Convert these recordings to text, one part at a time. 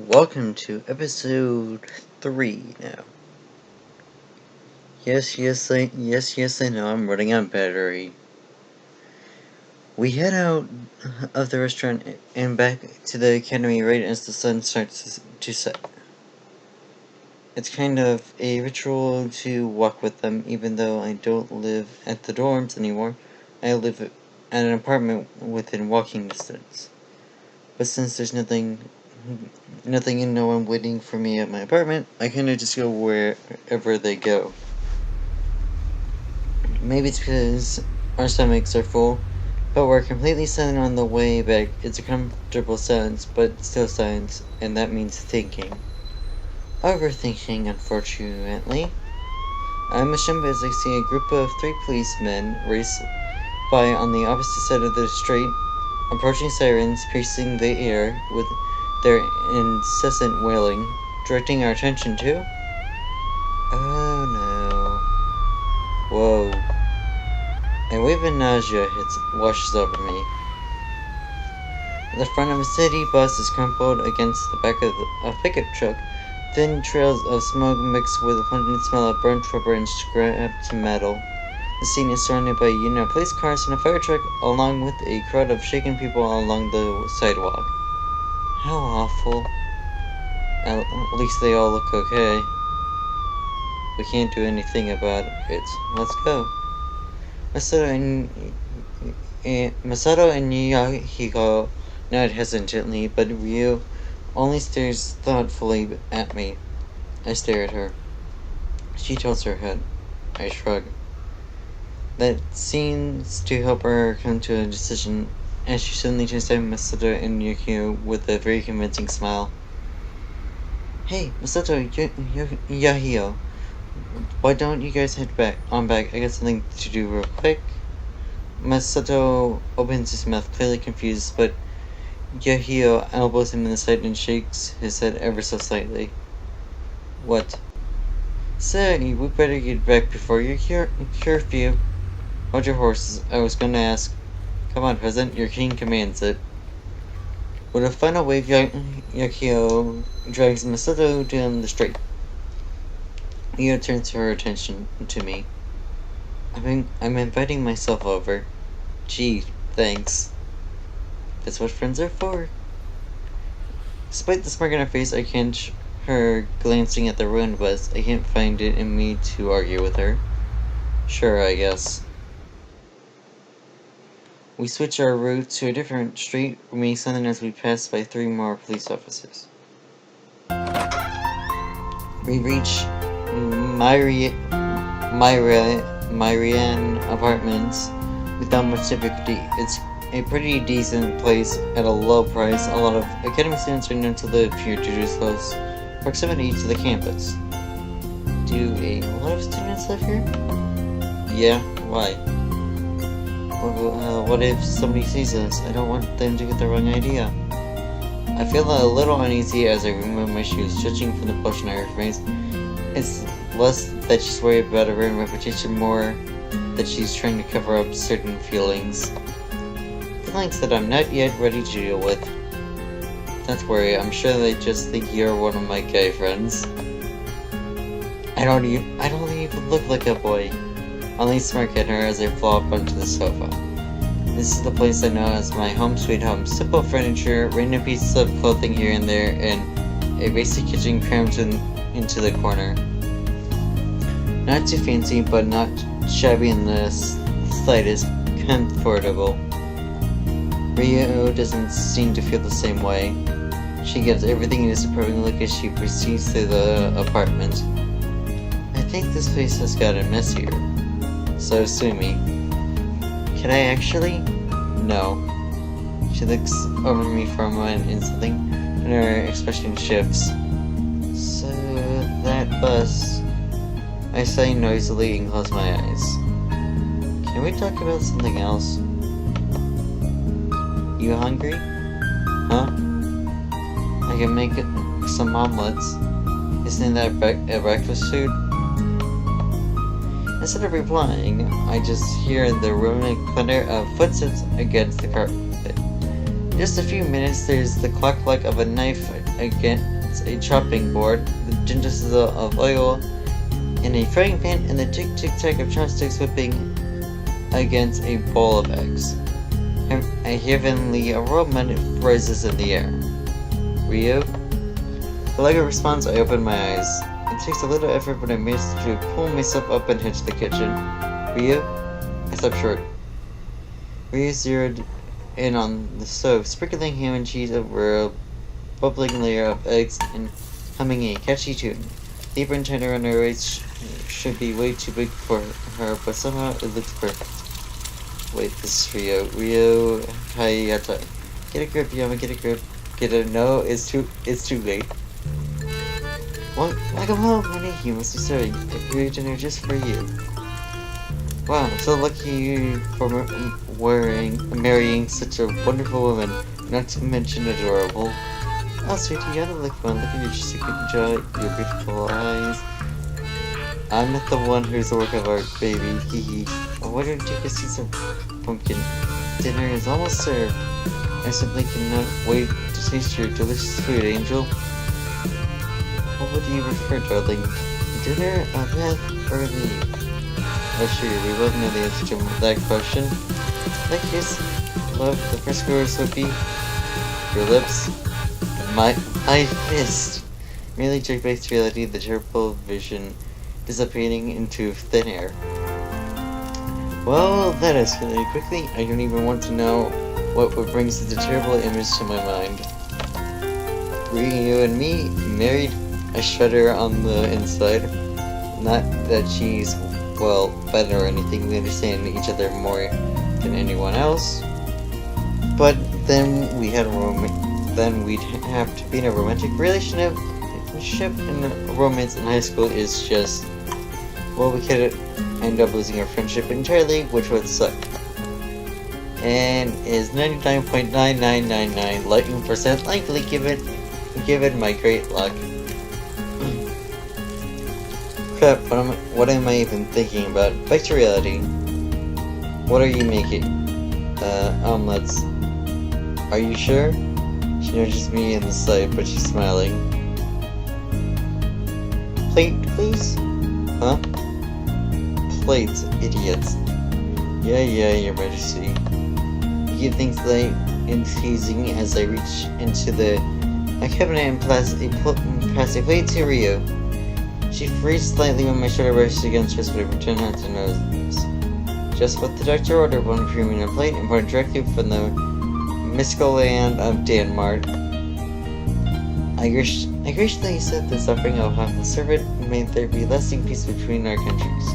Welcome to episode 3 now. Yes, I know I'm running on battery. We head out of the restaurant and back to the academy right as the sun starts to set. It's kind of a ritual to walk with them, even though I don't live at the dorms anymore. I live at an apartment within walking distance. But since there's nothing and no one waiting for me at my apartment, I kinda just go wherever they go. Maybe it's because our stomachs are full, but we're completely silent on the way back. It's a comfortable silence, but still silence, and that means thinking. Overthinking, unfortunately. I'm ashamed as I see a group of 3 policemen race by on the opposite side of the street, approaching sirens, piercing the air with their incessant wailing, directing our attention to... Oh no. Whoa. A wave of nausea washes over me. The front of a city bus is crumpled against the back of a pickup truck. Thin trails of smoke mixed with a pungent smell of burnt rubber and scrapped metal. The scene is surrounded by police cars and a fire truck, along with a crowd of shaken people along the sidewalk. How awful. At least they all look okay. We can't do anything about it. Let's go. Masato and Yahiko nod hesitantly, but Ryu only stares thoughtfully at me. I stare at her. She tilts her head. I shrug. That seems to help her come to a decision, as she suddenly turns to Masato and Yahiko with a very convincing smile. Hey, Masato, Yahiko, why don't you guys head back? I got something to do real quick. Masato opens his mouth, clearly confused, but Yahiko elbows him in the side and shakes his head ever so slightly. What? Say, we better get back before your curfew. Hold your horses. I was gonna ask. Come on, President, your king commands it. With a final wave, Yahiko drags Masato down the street. Io turns her attention to me. I'm inviting myself over. Gee, thanks. That's what friends are for. Despite the smirk on her face, I catch her glancing at the ruined bus. I can't find it in me to argue with her. Sure, I guess. We switch our route to a different street, remaining silent as we pass by 3 more police officers. We reach Myrian Apartments without much difficulty. It's a pretty decent place at a low price. A lot of academy students are known to live here due to its close proximity to the campus. Do a lot of students live here? Yeah, why? What if somebody sees us? I don't want them to get the wrong idea. I feel a little uneasy as I remove my shoes, judging from the blush on her face. It's less that she's worried about her own reputation, more that she's trying to cover up certain feelings. Feelings that I'm not yet ready to deal with. Don't worry, I'm sure they just think you're one of my gay friends. I don't even look like a boy. Only smirk at her as I flop onto the sofa. This is the place I know as my home sweet home. Simple furniture, random pieces of clothing here and there, and a basic kitchen crammed into the corner. Not too fancy, but not shabby in the slightest. Comfortable. Rio doesn't seem to feel the same way. She gives everything a disapproving look as she proceeds through the apartment. I think this place has gotten messier. So sue me. Can I actually? No. She looks over me for a moment and something in her expression shifts. So that bus. I sigh noisily and close my eyes. Can we talk about something else? You hungry? Huh? I can make some omelets. Isn't that a breakfast food? Instead of replying, I just hear the rolling clatter of footsteps against the carpet. just a few minutes, there's the clack of a knife against a chopping board, the gentle sizzle of oil in a frying pan, and the tick-tick-tack of chopsticks whipping against a bowl of eggs. A heavenly aroma rises in the air. Ryo? Like a response, I open my eyes. It takes a little effort, but I manage to pull myself up and head to the kitchen. Ryo? I stop short. Ryo zeroed in on the stove, sprinkling ham and cheese over a bubbling layer of eggs and humming a catchy tune. The apron tied around her waist should be way too big for her, but somehow it looks perfect. Wait, this is Ryo Hayata. Get a grip, Yama, get a grip. No, it's too late. Welcome home, honey. You must be serving a free dinner just for you. Wow, I'm so lucky for marrying such a wonderful woman, not to mention adorable. Oh, sweetie, you gotta look fun. Look at your chicken jaw, your beautiful eyes. I'm not the one who's a work of art, baby. Hee hee. Oh, why don't you take a seat of pumpkin? Dinner is almost served. I simply cannot wait to taste your delicious food, Angel. What would you prefer, darling? Dinner, a bath, or a meal? Oh, sure, we both know the answer to that question. In that case, love, the first chorus would be your lips, my fist. Merely jerk back to reality, the terrible vision dissipating into thin air. Well, that escalated quickly. I don't even want to know what brings the terrible image to my mind. Ryo and me married, I shudder on the inside. Not that she's, well, better or anything, we understand each other more than anyone else. But then we'd have to be in a romantic relationship, and romance in high school is just, well, we could end up losing our friendship entirely, which would suck. And is 99.9999% likely given my great luck. Crap, what am I even thinking about? Back to reality. What are you making? Omelets. Are you sure? She notices me in the sight, but she's smiling. Plate, please? Huh? Plates, idiots. Yeah, Your Majesty. He thinks late and teasing as I reach into the cabinet and pass a plate to Ryo. She freezes slightly when my shoulder brushes against hers, but I pretend not to notice. Just what the doctor ordered, one cream in a plate, imported directly from the mystical land of Denmark. I graciously accept this offering. I'll have the servant, and may there be lasting peace between our countries.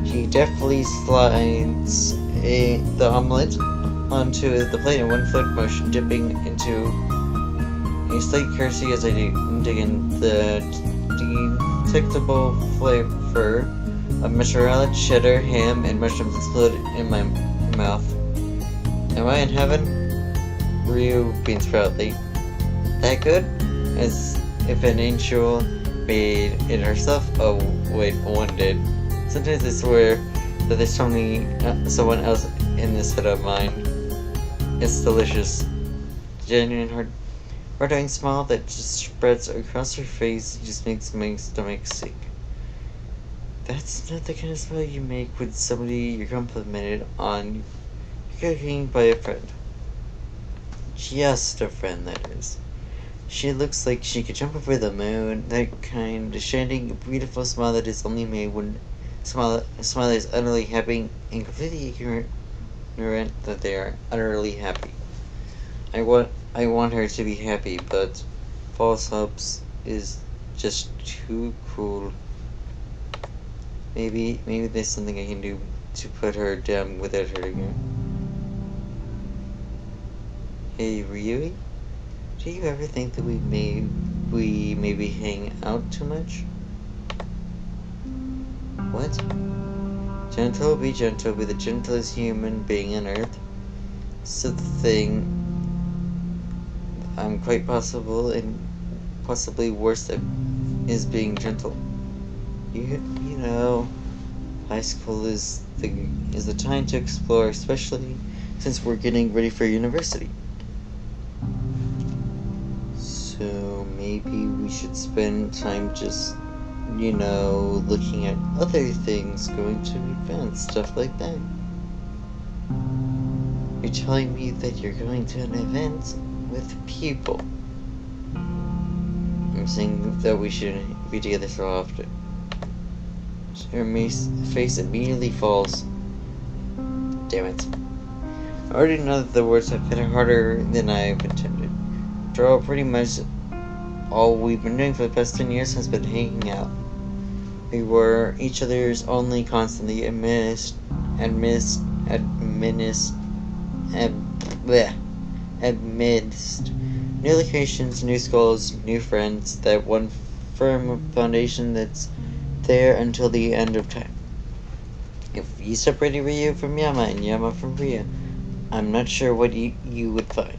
She deftly slides the omelet onto the plate in one foot motion, dipping into a slight curtsy as I dig in the detectable flavor of mozzarella, cheddar, ham, and mushrooms explode in my mouth. Am I in heaven? Ryo beams proudly. That good? As if an angel made it herself? Oh, wait, one did. Sometimes I swear that there's someone else in this head of mine. It's delicious. Genuine heart-wrenching smile that just spreads across her face just makes my stomach sick. That's not the kind of smile you make with somebody you're complimented on cooking by a friend. Just a friend, that is. She looks like she could jump over the moon. That kind of shining, beautiful smile that is only made when a smile is utterly happy and completely ignorant that they are utterly happy. I want her to be happy, but false hopes is just too cruel. Maybe there's something I can do to put her down without hurting her. Hey, Ryui? Do you ever think that we maybe hang out too much? What? Gentle, be the gentlest human being on earth. So the thing I'm quite possible and possibly worse at is being gentle. You know, high school is the time to explore, especially since we're getting ready for university. so maybe we should spend time just, looking at other things, going to events, stuff like that. You're telling me that you're going to an event with people. I'm saying that we shouldn't be together so often. Her face immediately falls. Damn it. I already know that the words have hit harder than I've intended. After all, pretty much all we've been doing for the past 10 years has been hanging out. We were each other's only constantly amidst new locations, new schools, new friends, that one firm foundation that's there until the end of time. If you separated Ryu from Yama and Yama from Ryu, I'm not sure what you would find.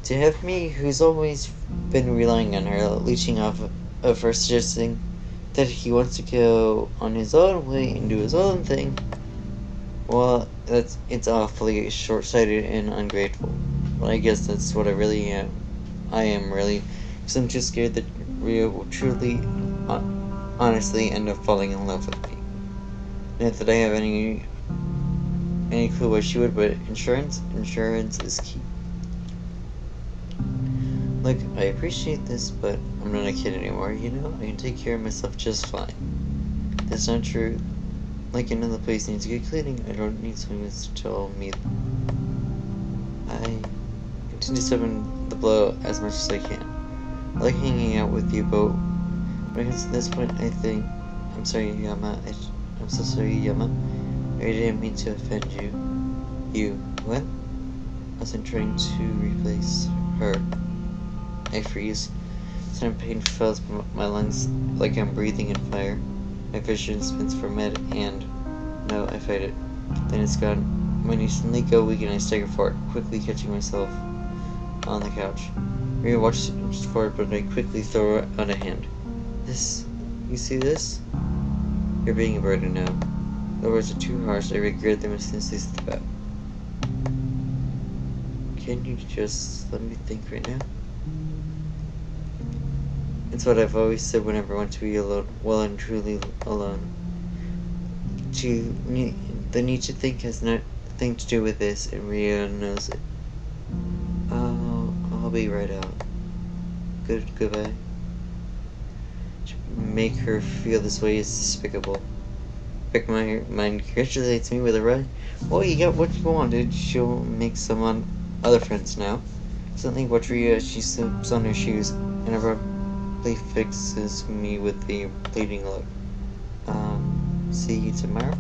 To have me, who's always been relying on her, leeching off of her, suggesting that he wants to go on his own way and do his own thing, well, it's awfully short-sighted and ungrateful. Well, I guess that's what I really am. I am really, because I'm just scared that Ryu will truly, honestly end up falling in love with me. Not that I have any clue what she would, but insurance is key. Look, I appreciate this, but I'm not a kid anymore, I can take care of myself just fine. That's not true. Like another place needs good cleaning, I don't need someone to tell me. I continue to soften the blow as much as I can. I like hanging out with you, but when it comes to this point, I think, I'm sorry, Yama, I'm so sorry, Yama. I didn't mean to offend you. You, what? I wasn't trying to replace her. I freeze. Sudden pain fills my lungs like I'm breathing in fire. My vision spins for med, and no, I fight it. Then it's gone. My knees suddenly go weak and I stagger forward, quickly catching myself on the couch. Ryu watches forward, but I quickly throw out a hand. This, you see this? You're being a burden now. The words are too harsh, I regret them as soon as they slip out. Can you just let me think right now? It's what I've always said whenever I want to be alone, well and truly alone. The need to think has nothing to do with this, and Ryu knows it. I'll be right out. Goodbye. To make her feel this way is despicable. Pick my mind congratulates me with a ride. Well, you got what you wanted. She'll make some other friends now. Suddenly watch Ryu as she slips on her shoes and abruptly fixes me with the pleading look. See you tomorrow?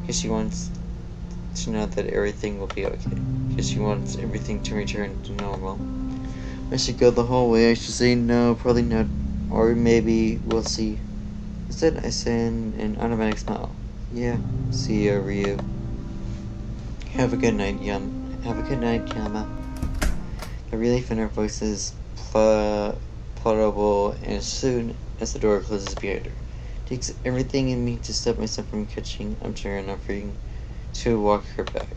Because she wants to know that everything will be okay. Because she wants everything to return to normal. I should go the whole way. I should say no, probably not. Or maybe we'll see. Instead, I send an automatic smile. Yeah, see ya, Ryu. Have a good night, Yama. The relief in her voice is plausible, and as soon as the door closes behind her, it takes everything in me to stop myself from catching up to her and offering to walk her back.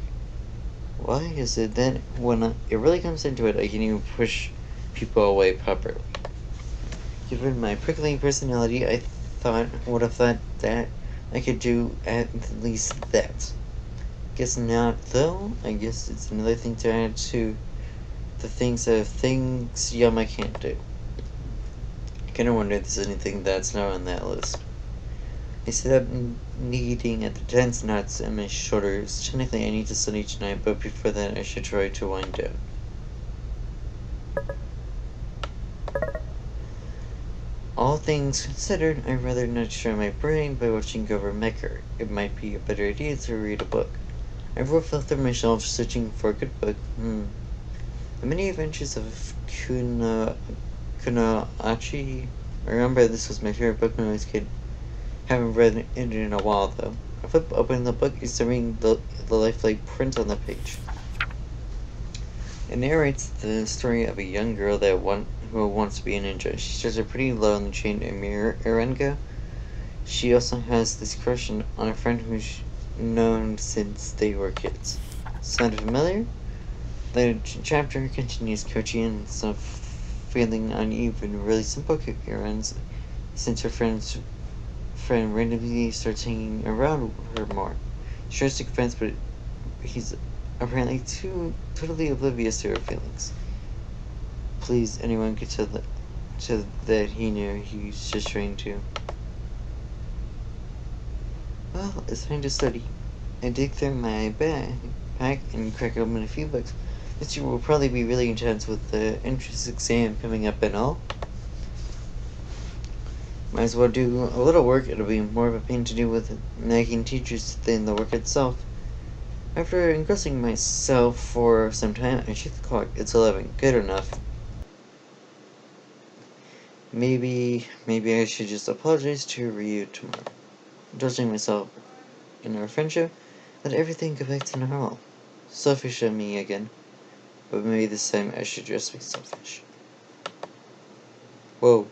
Why is it that when it really comes into it, I can even push people away properly? Given my prickling personality, I would have thought that I could do at least that. Guess not, though. I guess it's another thing to add to the things Yama can't do. I kinda wonder if there's anything that's not on that list. I sit up kneading at the tense knots in my shoulders. Technically I need to study tonight, but before that I should try to wind down. All things considered, I'd rather not destroy my brain by watching over Mecha. It might be a better idea to read a book. I flipped through my shelves searching for a good book. The Many Adventures of Kunoichi. I remember this was my favorite book when I was a kid. Haven't read it in a while though. I flip open the book, examining the lifelike print on the page. It narrates the story of a young girl who wants to be a ninja. She starts a pretty lonely chain in Erengo. She also has this crush on a friend who's known since they were kids. Sound familiar? The chapter continues. Kochi and some feeling uneven, really simple errands since her friend randomly starts hanging around her more. She tries to confess, but he's apparently totally oblivious to her feelings. Please, anyone could tell that he knew he's just trying to. Well, it's time to study. I dig through my backpack and crack open a few books. This year will probably be really intense with the entrance exam coming up and all. Might as well do a little work. It'll be more of a pain to do with nagging teachers than the work itself. After engrossing myself for some time, I check the clock. It's 11. Good enough. Maybe I should just apologize to Ryu tomorrow. Indulging myself in our friendship, let everything go back to normal. Selfish of me again, but maybe this time I should just be selfish. Whoa.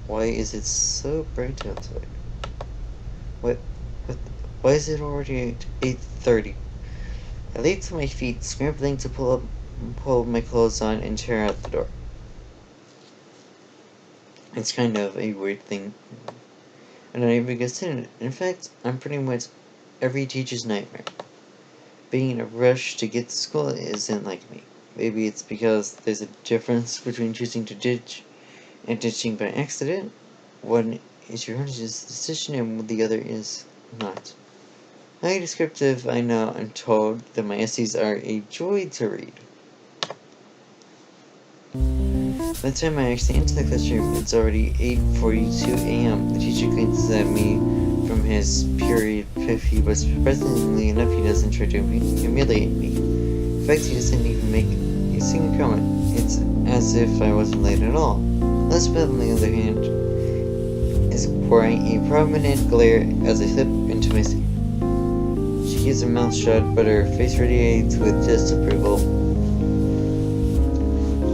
Why is it so bright outside? What, why is it already 8:30? I leap to my feet, scrambling to pull my clothes on and tear out the door. It's kind of a weird thing. I'm not even considering it. In fact, I'm pretty much every teacher's nightmare. Being in a rush to get to school isn't like me. Maybe it's because there's a difference between choosing to ditch and ditching by accident. One is your conscious decision and the other is not. Highly descriptive, I know. I'm told that my essays are a joy to read. By the time I actually enter the classroom, it's already 8:42 a.m. The teacher glances at me from his period piffy, but surprisingly enough, he doesn't try to humiliate me. In fact, he doesn't even make a single comment. It's as if I wasn't late at all. Elizabeth, on the other hand, is pouring a prominent glare as I slip into my seat. She keeps her mouth shut, but her face radiates with disapproval.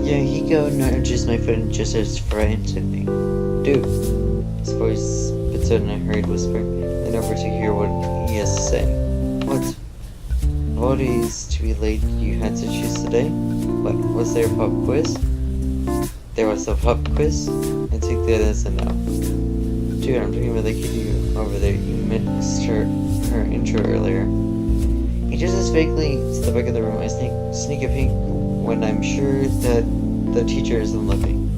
Yahiko nudges my foot and gestures for attention. Dude, his voice spits out in a hurried whisper, then over to hear what he has to say. What? Apologies to be late. You had to choose today? What? Was there a pop quiz? There was a pop quiz? I take that as a no. Dude, I'm talking about the kid you over there. You missed her intro earlier. He just vaguely to the back of the room. I sneak a peek when I'm sure that the teacher isn't looking.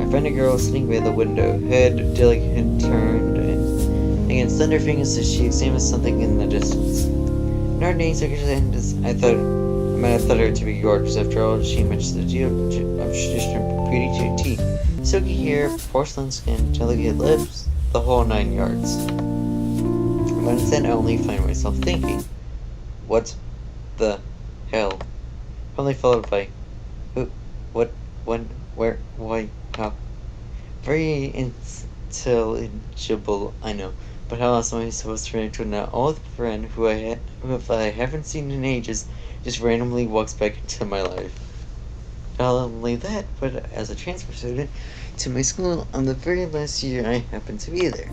I find a girl sitting by the window, head delicately turned against slender fingers as she examines something in the distance. In our days, I might have thought her to be gorgeous. After all, she matches the deal of traditional beauty to a T. Silky hair, porcelain skin, delicate lips, the whole 9 yards. But instead, I only find myself thinking, what the hell? Probably followed by, who, what, when, where, why, how. Very intelligible, I know. But how else am I supposed to react to an old friend who if I haven't seen in ages, just randomly walks back into my life? Not only that, but as a transfer student to my school on the very last year I happened to be there.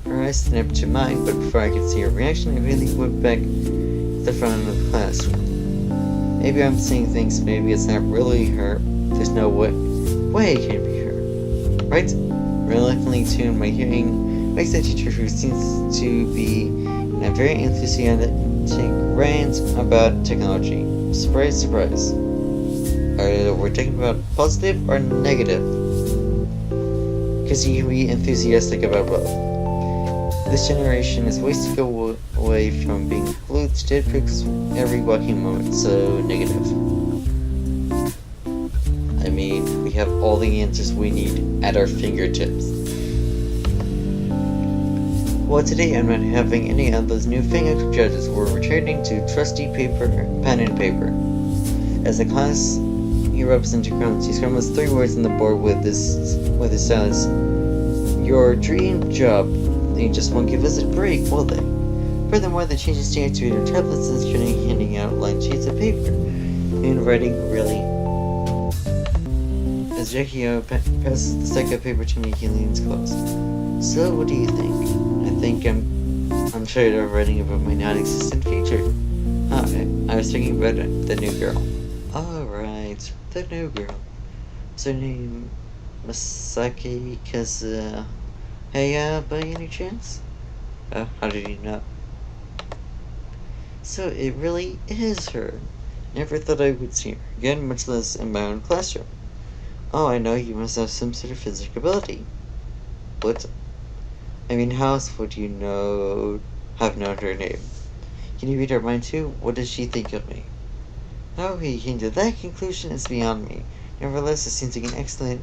Her eyes snapped to mine, but before I could see her reaction, I really went back to the front of the classroom. Maybe I'm seeing things, maybe it's not really her. There's no way it can't be her. Right? Reluctantly tuned my hearing makes that teacher who seems to be in a very enthusiastic rant about technology. Surprise, surprise. Are we talking about positive or negative? Because you can be enthusiastic about both. This generation is ways to go away from being glued to dead pics every walking moment, so negative. I mean, we have all the answers we need at our fingertips. Well, today I'm not having any of those newfangled judges. We're returning to trusty pen and paper. As a class, he rubs into crumbs. He scribbles 3 words on the board with his stylus. Your dream job. They just won't give us a break, will they? Furthermore, the changes to activate our tablets and starting handing out line sheets of paper. Handwriting, really? As Jackie passes the stack of paper to me, he leans close. So, what do you think? I think I'm tired of writing about my non-existent future. I I was thinking about the new girl. Alright, the new girl. Is her name Masaki Kazuhaya by any chance? How did you know? So it really is her. Never thought I would see her again, much less in my own classroom. Oh, I know, you must have some sort of physical ability. What? I mean, how else would you have known her name? Can you read her mind too? What does she think of me? How he came to that conclusion is beyond me. Nevertheless, it seems like an excellent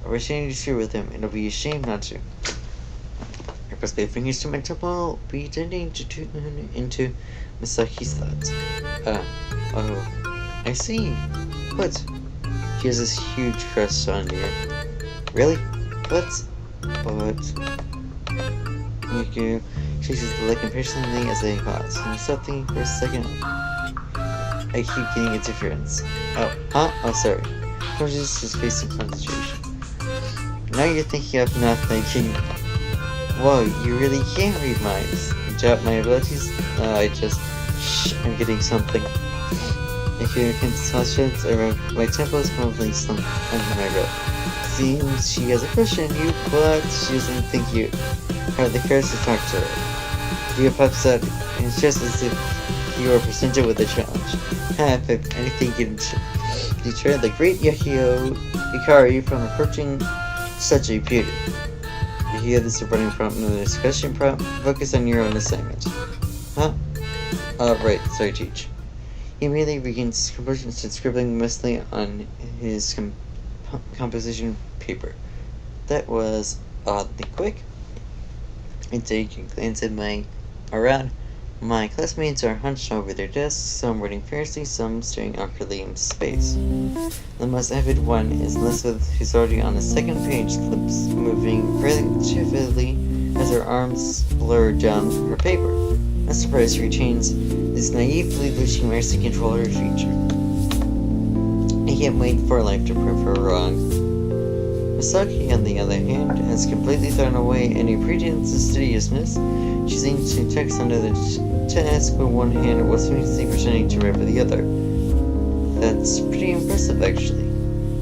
opportunity to share with him, and it'll be a shame not to. I press my fingers to my temple, pretending to tune into Masaki's thoughts. I see. What? He has this huge crush on you. Really? What? Yuki chases the leg impatiently as they pause. Can you stop thinking for a second? I keep getting interference. Oh, sorry. Closes his face in concentration. Now you're thinking of nothing. Whoa, you really can't read minds. Doubt my abilities? Shh, I'm getting something. If you can touch around my temple is probably slumped under my robe. Seems she has a crush on you, but she doesn't think you have the courage to talk to her. You pops out, and it's just as if you were presented with a challenge. If anything can deter the great Yahio Ikari from approaching such a beauty. You hear this running prompt in the discussion prompt. Focus on your own assignment. Huh? Right, sorry, teach. He immediately regains his composure and starts scribbling mostly on his composition paper. That was oddly quick. I take a glance at around. My classmates are hunched over their desks, some writing fiercely, some staring awkwardly into space. The most avid one is Elizabeth, who's already on the second page, lips moving relatively as her arms blur down her paper. Not surprised she retains this naively wishing mercy control her feature. I can't wait for life to prove her wrong. Misaki, on the other hand, has completely thrown away any pretense of studiousness, choosing to text under the task with one hand while smoothly pretending to write with the other. That's pretty impressive, actually.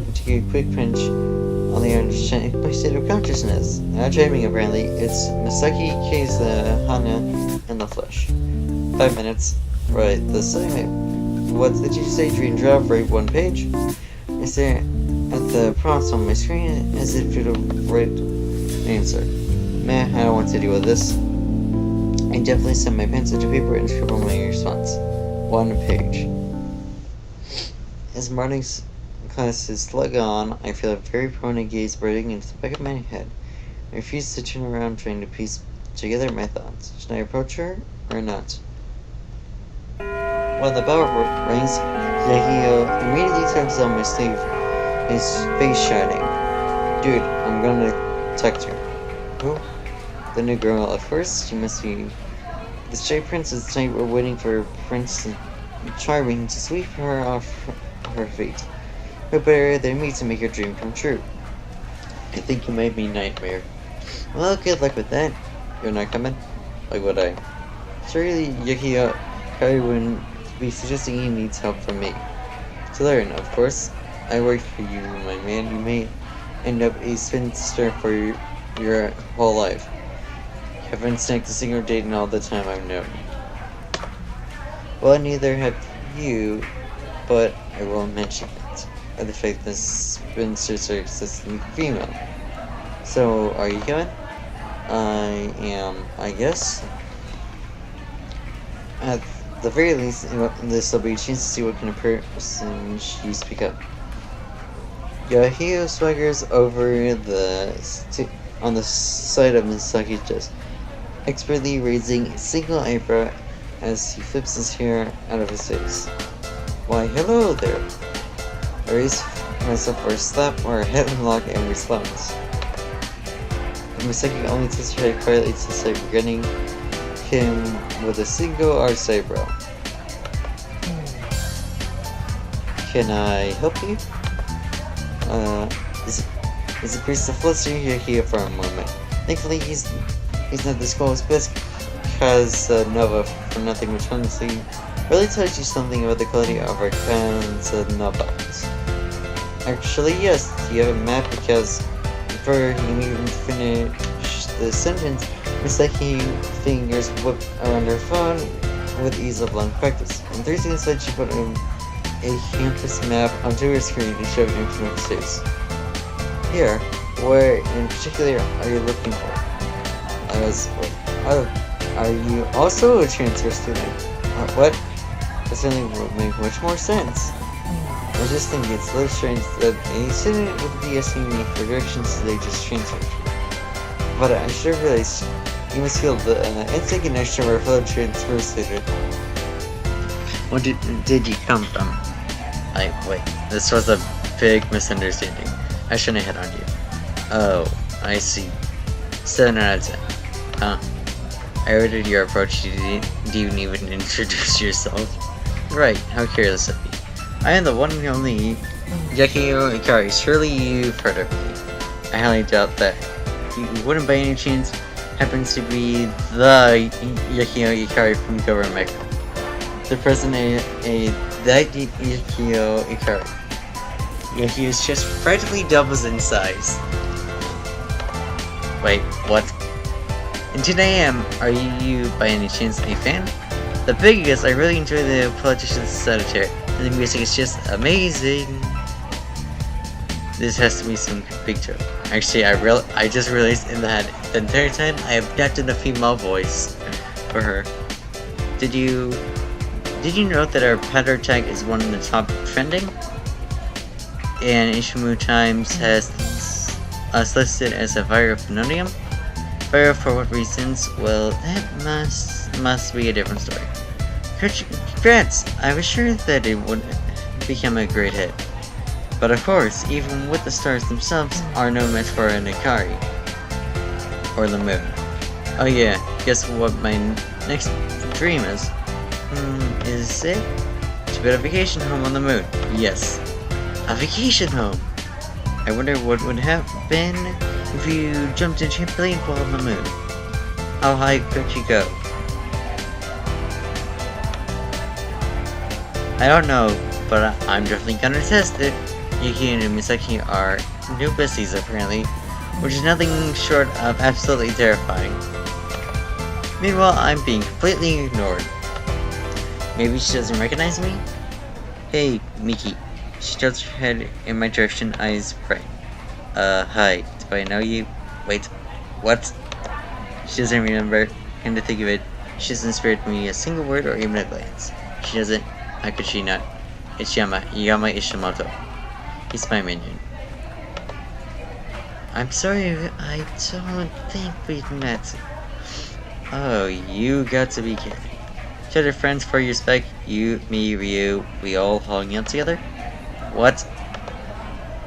I take a quick pinch on the arm to check my state of consciousness. Not dreaming, apparently. It's Misaki Hana in the flesh. 5 minutes. Right, the assignment. What did you say? Dream drop, write one page? I stare at the prompts on my screen as if to write an answer. Meh, I don't want to deal with this. I definitely set my pencil to paper and scribble my response. 1 page. As morning's classes slug on, I feel a very prominent gaze burning into the back of my head. I refuse to turn around, trying to piece together my thoughts. Should I approach her or not? When the bell rings, Yahio immediately turns on my sleeve, his face shining. Dude, I'm gonna text her. Who? The new girl. Of course, she must be the stray princess. Tonight we're waiting for Prince Charming to sweep her off her fate. Who better than me to make her dream come true? I think you made me nightmare. Well, good luck with that. You're not coming? Why would I? Surely Yahio probably wouldn't be suggesting he needs help from me. To learn, of course. I worked for you, my man. You may end up a spinster for your whole life. You haven't snagged a single date in all the time I've known. Well, neither have you, but I won't mention it. Or the fact that spinsters are existing female. So, are you coming? I am, I guess. At the very least, this will be a chance to see what kind of person she's become. Yahio swaggers over on the side of Misaki's desk, expertly raising a single eyebrow as he flips his hair out of his face. Why, hello there. I raise myself for a slap or a headlock in response. Misaki only tilts her head quietly to start regarding him with a single arched eyebrow. Can I help you? Is the priest flustered here for a moment? Thankfully, he's not the school's best because Nova for nothing, which honestly really tells you something about the quality of our consonables. Actually, yes, you have a map because before you can even finish the sentence, Misaki fingers whip around her phone with ease of long practice. In 3 seconds later, she put a campus map onto her screen and showed it in front of her face. Here, where in particular are you looking for? Are you also a transfer student? What? That certainly would make much more sense. I just think it's a little strange that a student would be asking me for directions they just transferred. But I should have realized you must feel the instinct connection of our fellow transfer student. Where did you come from? Wait, this was a big misunderstanding. I shouldn't have hit on you. Oh, I see. 7 out of 10. Huh. I ordered your approach. You didn't even introduce yourself. Right, how careless of me. I am the one and only Yakio Ikari. Surely you've heard of me. I highly doubt that. You wouldn't by any chance happen to be the Yakio Ikari from Government. The president that Yakio Ikari. Yakio's just practically doubles in size. Wait, what? And 10 AM, are you by any chance a fan? The biggest, I really enjoy the politician's satire, and the music is just amazing. This has to be some big joke. Actually, I just realized in that the entire time I abducted a female voice for her. Did you note that our patter tag is one of the top trending? And Ishimu Times has us listed as a viral phenomenon. Viral for what reasons? Well, that must be a different story. Congrats! I was sure that it would become a great hit. But of course, even with the stars themselves are no match for an Ikari. Or the moon. Oh yeah, guess what my next dream is? Is it? To build a vacation home on the moon. Yes. A vacation home! I wonder what would have been if you jumped in a trampoline while on the moon. How high could you go? I don't know, but I'm definitely gonna test it. Yuki and Misaki are new besties apparently, which is nothing short of absolutely terrifying. Meanwhile, I'm being completely ignored. Maybe she doesn't recognize me? Hey, Miki. She tilts her head in my direction, eyes bright. Hi. Do I know you? Wait. What? She doesn't remember. Come to think of it, she doesn't spare me a single word or even a glance. She doesn't. How could she not? It's Yama Ishimoto. He's my minion. I'm sorry, I don't think we've met. Oh, you got to be kidding. To other friends for your spec, you, me, Ryu, we all hung out together? What?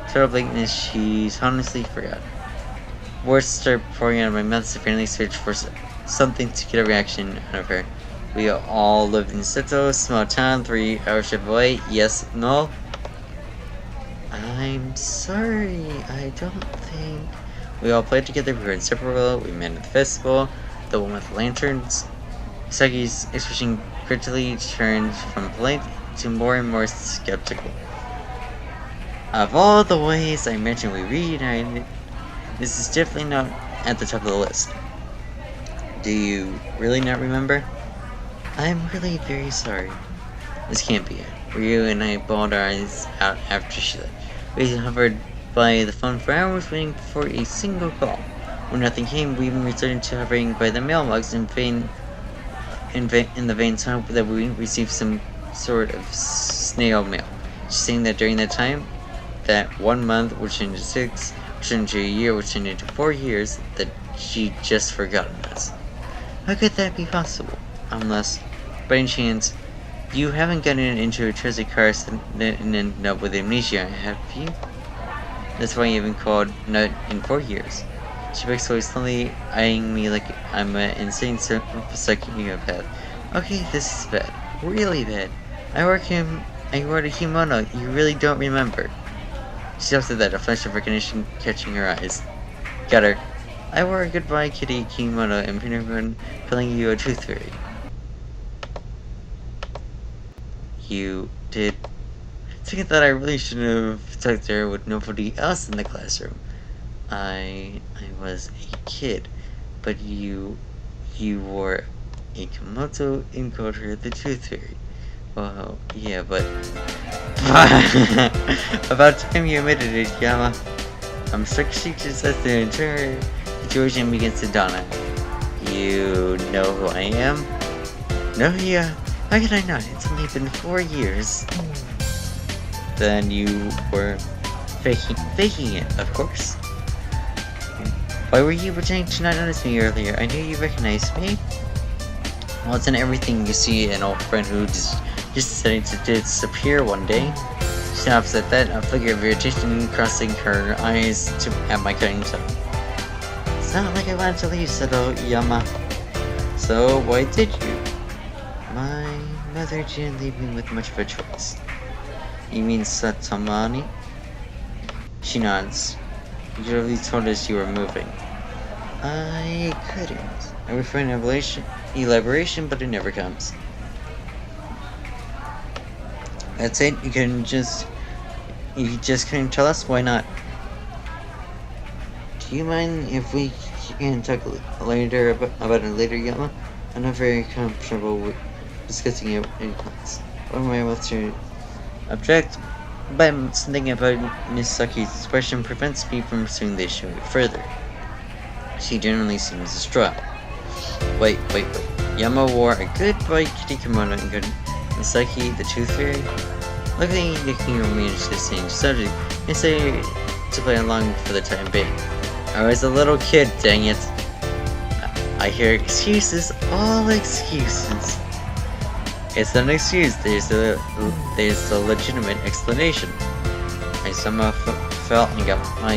Total blankness, she's honestly forgot. Words start pouring out of my mouth as I apparently search for something to get a reaction out of her. We all lived in Seto, small town, 3 hours away. Yes, no? I'm sorry, I don't think... We all played together, we were inseparable, we met at the festival, the one with the lanterns. Saki's expression quickly turned from polite to more and more skeptical. Of all the ways I mentioned we reunited, this is definitely not at the top of the list. Do you really not remember? I'm really very sorry. This can't be it. Ryu and I bawled our eyes out after she left. We hovered by the phone for hours waiting for a single call. When nothing came, we even resorted to hovering by the mailbox in the vain hope that we would receive some sort of snail mail. She's saying that during that time, that 1 month would turn into 6, would turn into a year, would turn into 4 years, that she just forgotten us. How could that be possible? Unless, by any chance, you haven't gotten into a tragic car accident and ended up with amnesia, have you? That's why you haven't called not in 4 years. She backs away slowly, eyeing me like I'm an insane psychopath. Okay, this is bad. Really bad. I wore a kimono, you really don't remember. She stops at that, a flash of recognition catching her eyes. Got her. I wore a goodbye kitty kimono and everyone calling you a truth fairy. You did. Thinking that I really shouldn't have talked there with nobody else in the classroom. I was a kid, but you were a Komodo encoder, the truth theory. Well, yeah, but about time you admitted it, Yama. I'm struck just as the entire situation begins to dawn on me. You know who I am? No, yeah. How could I not? It's only been 4 years. Then you were faking it, of course. Why were you pretending to not notice me earlier? I knew you recognized me. Well, it's in everything you see an old friend who just decided to disappear one day. She stops at that, a figure of irritation crossing her eyes at my cutting tongue. It's not like I wanted to leave, said Oyama. So why did you? My mother didn't leave me with much of a choice. You mean Satamani? She nods. You literally told us you were moving. I couldn't. I would find elaboration, but it never comes. That's it? You just couldn't tell us? Why not? Do you mind if we can talk later about it later, Yama? I'm not very comfortable with discussing it in class. What am I about to object? But something about Miss Saki's expression prevents me from pursuing the issue further. She generally seems distraught. Wait. Yama wore a goodbye kitty kimono and good Misaki, the tooth fairy. Luckily, you can manage the same subject and say to play along for the time being. I was a little kid, dang it. I hear excuses, all excuses. It's not an excuse, there's a legitimate explanation. I somehow fell and got my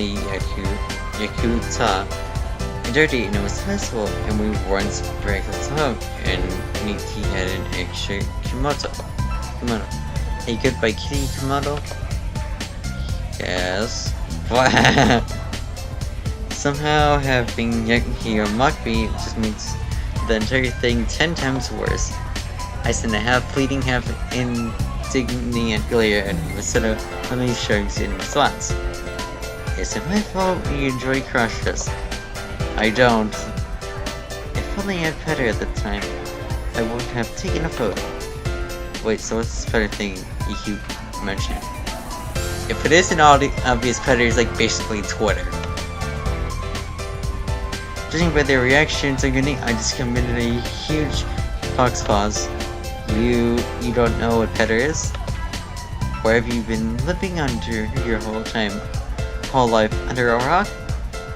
yakuta dirty, and it was festival, and we weren't very close to home, and Nikki had an extra kimono. A goodbye kitty kimono? Yes. Somehow having Yakuki mock me just makes the entire thing 10 times worse. I sent a half pleading, half indignant glare at him instead of funny shrugs in response. Is it my fault you enjoy cross-dress? I don't. If only I had Petter at the time, I would have taken a photo. Wait, so what's this Petter thing you keep mentioning? If it isn't obvious, Petter is like basically Twitter. Judging by their reactions, I just committed a huge fox pause. You don't know what Petter is? Where have you been living under your whole life under a rock?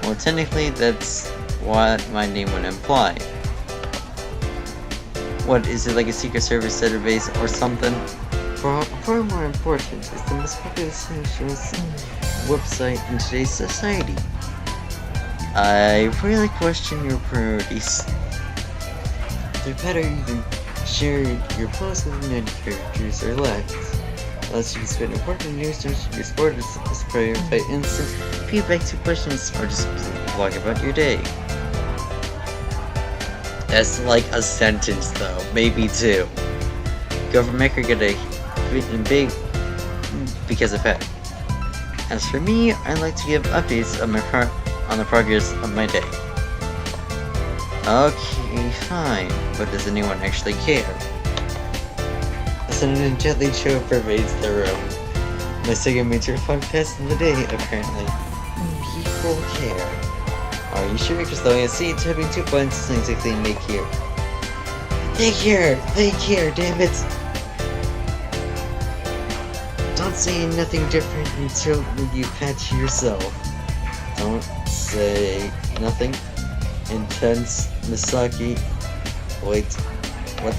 Well, technically, that's what my name would imply. What, is it like a Secret Service database or something? Far more important is the most popular website in today's society. I really question your priorities. They're better you can share your posts with many characters or less. Unless you can spend important news to your sport is by instant feedback to questions or just blog about your day. That's like a sentence though, maybe two. Government could get a big because of that. As for me, I like to give updates on the progress of my day. Okay, fine, but does anyone actually care? A sudden gently chill pervades the room. My second major fun fest of the day, apparently. People care. Are you sure? Because though I see tapping 2 buttons doesn't exactly make you. They care, damn it! Don't say nothing different until you patch yourself. Don't say nothing. Intense Misaki. Wait, what?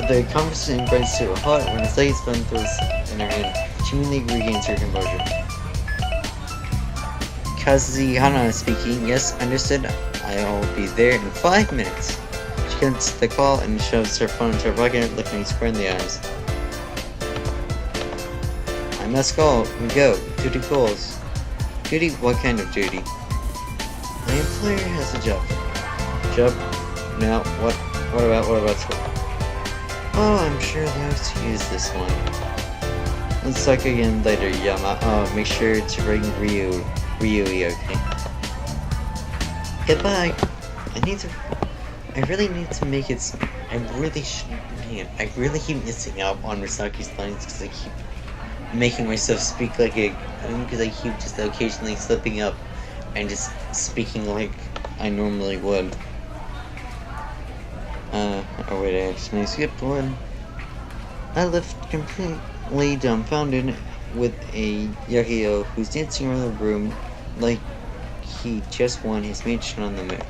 The conversation burns to a halt when Misaki's phone throws in her hand. She immediately regains her composure. Kazuyana speaking. Yes, understood. I'll be there in 5 minutes. She gets the call and shoves her phone into her pocket, looking square in the eyes. I must go. We go. Duty calls. Duty? What kind of duty? My employer has a job. Job? Now, what about school? Oh, I'm sure they'll excuse this one. Let's talk again later, Yama. Oh, make sure to bring Ryui, okay? Goodbye. I really need to make it. I really should. Man, I really keep missing out on Risaki's lines because I keep making myself speak like a. Because I keep just occasionally slipping up and just speaking like I normally would. Oh wait, I actually skipped one. I left completely dumbfounded with a Yahio who's dancing around the room like he just won his mansion on the moon.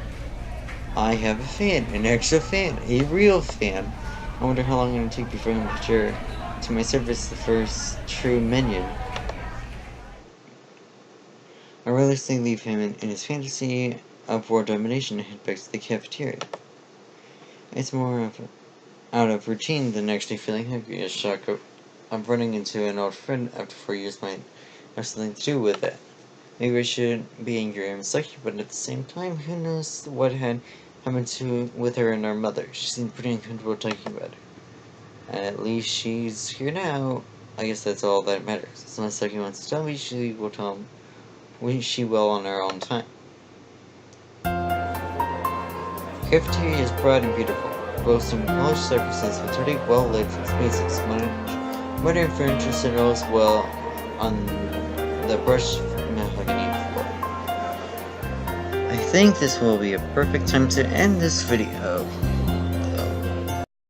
I have a fan, an extra fan, a real fan. I wonder how long it'll take before him to mature to my service the first true minion. I realistically leave him in his fantasy of world domination and head back to the cafeteria. It's more of out of routine than actually feeling happy. A shock of running into an old friend after 4 years might have something to do with it. Maybe I shouldn't be angry at Misaki, but at the same time, who knows what had happened with her and our mother. She seemed pretty uncomfortable talking about her. At least she's here now. I guess that's all that matters. As Misaki wants to tell me, she will tell me. She will on her own time. The cafeteria is broad and beautiful, boasting polished surfaces with pretty well-lit spaces. Modern furniture settles well on the brushed mahogany floor. I think this will be a perfect time to end this video.